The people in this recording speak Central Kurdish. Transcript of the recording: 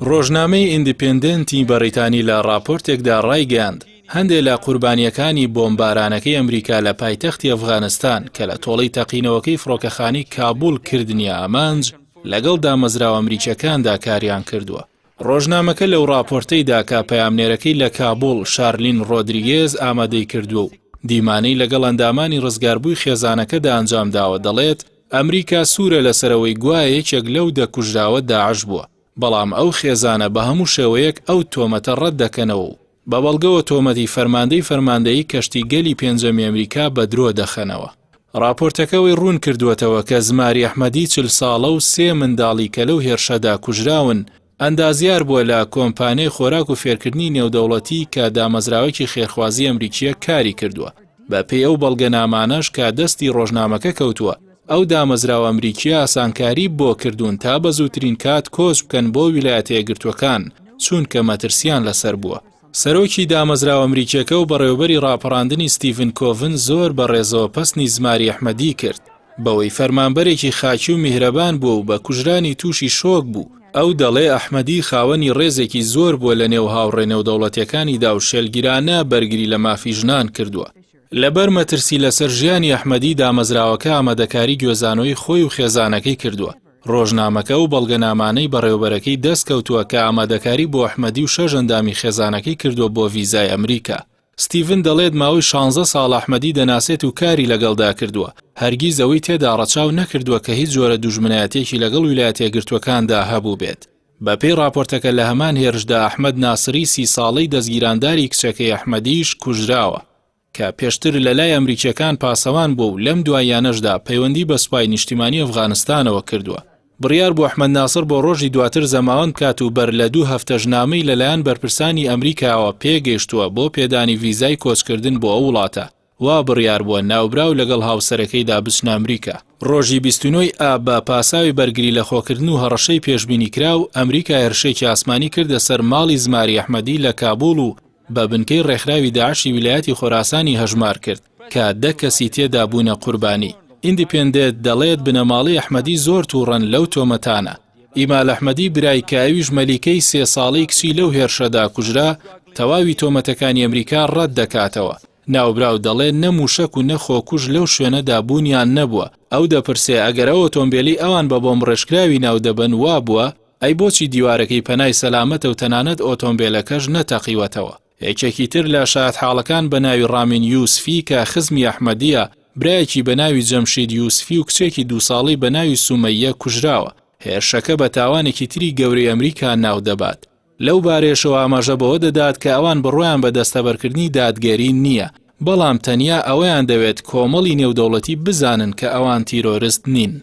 ڕۆژنامەی ئیندیپێندنتی بەریتانی لە راپۆرتێکدا ڕایگەیاند هەندێک لە قوربانیەکانی بۆمبارانەکەی ئەمریکا لە پایتەختی ئەفغانستان کە لە تۆڵەی تەقینەوەکەی فڕۆکەخانەی کابوول کردنیە ئامانج لەگەڵ دامەزراوە ئەمریکیەکاندا کاریان کردووە. ڕۆژنامەکە لەو راپۆرتەیدا کە پەیامنێرەکەی لە کابوول شارلین ڕۆدریگێز ئامادەی کردووە و دیمانەی لەگەڵ ئەندامانی ڕزگاربووی خێزانەکەدا ئەنجام داوە دەڵێت ئەمریکا سوورە لەسەرەوەی گوایەکێک لەو دەکوژراوە داعش بووە، بەڵام ئەو خێزانە بە هەموو شێوەیەک ئەو تۆمەتە ڕەت دەکەنەوە و بە بەڵگەوە تۆمەتی فەرماندەی کەشتی گەلی پێنجەمی ئەمریکا بە درۆ دەخەنەوە. راپۆرتەکەوەی ڕوون کردووەتەوە کە زماری ئەحمەدی 40 ساڵە و 3 منداڵی کە لەو هێرشەدا کوژراون ئەندازیار بووە لە کۆمپانیای خۆراک و فێرکردنی نێودەوڵەتی کە دامەزراوەکی خێرخوازی ئەمریکیە کاری کردووە. بە پێی ئەو بەڵگەنامانەش کە دەستی ڕۆژنامەکە کەوتووە ئەو دامەزراوە ئەمریکیە ئاسانکاری بۆ کردوون تا بە زووترین کات کۆچ بکەن بۆ ویلایەتە یەکگرتووەکان چونکە مەترسیان لەسەر بووە. سەرۆکی دامەزراوە ئەمریکیەکە و بەڕێوەبەری ڕاپەڕاندنی ستیڤن کۆڤن زۆر بەڕێزەوە پەسنی زماری ئەحمەدی کرد بەوەی فەرمانبەرێکی خاکی و میهرەبان بووە و بە کوژرانی تووشی شۆک بوو. ئەو دەڵێ ئەحمەدی خاوەنی ڕێزێکی زۆر بووە لە نێو هاوڕێنێودەوڵەتیەکانیدا و شێلگیرانە بەرگری لە مافی ژنان کردووە. لەبەر مەترسی لەسەر ژیانی ئەحمەدی دامەزراوەکە ئامادەکاری گوێزانەوەی خۆی و خێزانەکەی کردووە. ڕۆژنامەکە و بەڵگەنامانەی بەڕێوەبەرەکەی دەستکەوتووە کە ئامادەکاری بۆ ئەحمەدی و 6 ئەندامی خێزانەکەی کردووە بۆ ڤیزای ئەمریکا. ستیڤن دەڵێت ماوەی 16 ساڵ ئەحمەدی دەناسێت و کاری لەگەڵدا کردووە. هەرگیز ئەوەی تێدا ڕەچاو نەکردووە کە هیچ جۆرە دوژمنایەتێکی لەگەڵ ویلایەتە یەکگرتووەکاندا هەبوو بێت. بەپێی راپۆرتەکە لە هەمان هێرشدا ئەحمەد ناسری 30 ساڵەی دەستگیرانداری کچەکەی ئەحمەدیش کوژراوە کە پێشتر لە لای ئەمریکیەکان پاسەوان بوو و لەم دوایانەشدا پەیوەندی بە سوپای نیشتیمانی ئەفغانستانەوە کردووە. بڕیار بۆ ئەحمەد ناسر بۆ ڕۆژی دواتر زەماوەند کات و بەر لە 2 هەفتەژنامەی لەلایەن بەرپرسانی ئەمریکاوە پێگەیشتووە بۆ پێدانی ڤیزای کۆچکردن بۆ ئەو وڵاتە. وا بڕیار بووە ناوبراو لەگەڵ هاوسەرەکەیدا بچنە ئەمریکا. ڕۆژی 29 ئاب بە پاساوی بەرگری لە خۆکردن و هەڕەشەی پێشبینی کرا و ئەمریکا هێرشێکی ئاسمانی کردە سەر ماڵی زماری ئەحمەدی لە کابوول و بە بنکەی ڕێکخراوی داعشی ویلایەتی خۆراسانی هەژمار کرد کە 10 کەسی تێدا بوونە قوربانی. ئیندیپێندنت دەڵێت بنەماڵی ئەحمەدی زۆر تووڕەن لەو تۆمەتانە. ئیمال ئەحمەدی برای کە ئەویش مەلیکەی 3 ساڵەی کچی لەو هێرشەدا کوژرا تەواوی تۆمەتەکانی ئەمریکا ڕەت دەکاتەوە. ناوبراو دەڵێ نەموشک و نەخۆکوژ لەو شوێنەدا بوونیان نەبووە. ئەو دەپرسێ ئەگەر ئەو ئۆتۆمبیلی ئەوان بە بۆمب ڕێژکراوی ناو دەبن وا بووە ئەی بۆچی دیوارەکەی پەنای سەلامەتە و تەنانەت ئۆتۆمبیلەکەش نەتەقیوەتەوە. یەکێکی تر لە شایەت حاڵەکان بە ناوی ڕامین یوسفی کە خزمی ئەحمەدیە برایەکی بە ناوی جەمشید یوسفی و کچێکی 2 ساڵی بە ناوی سومەیە کوژراوە. هێرشەکە بە تاوانێکی تری گەورەی ئەمریکا ناو دەبات. لەو بارێشەوە ئاماژە بەوە دەدات کە ئەوان بڕۆیان بە دەستەبەرکردنی دادگەری نییە، بەڵام تەنیا ئەوەیان دەوێت کۆمەڵی نێودەوڵەتی بزانن کە ئەوان تیرۆریست نین.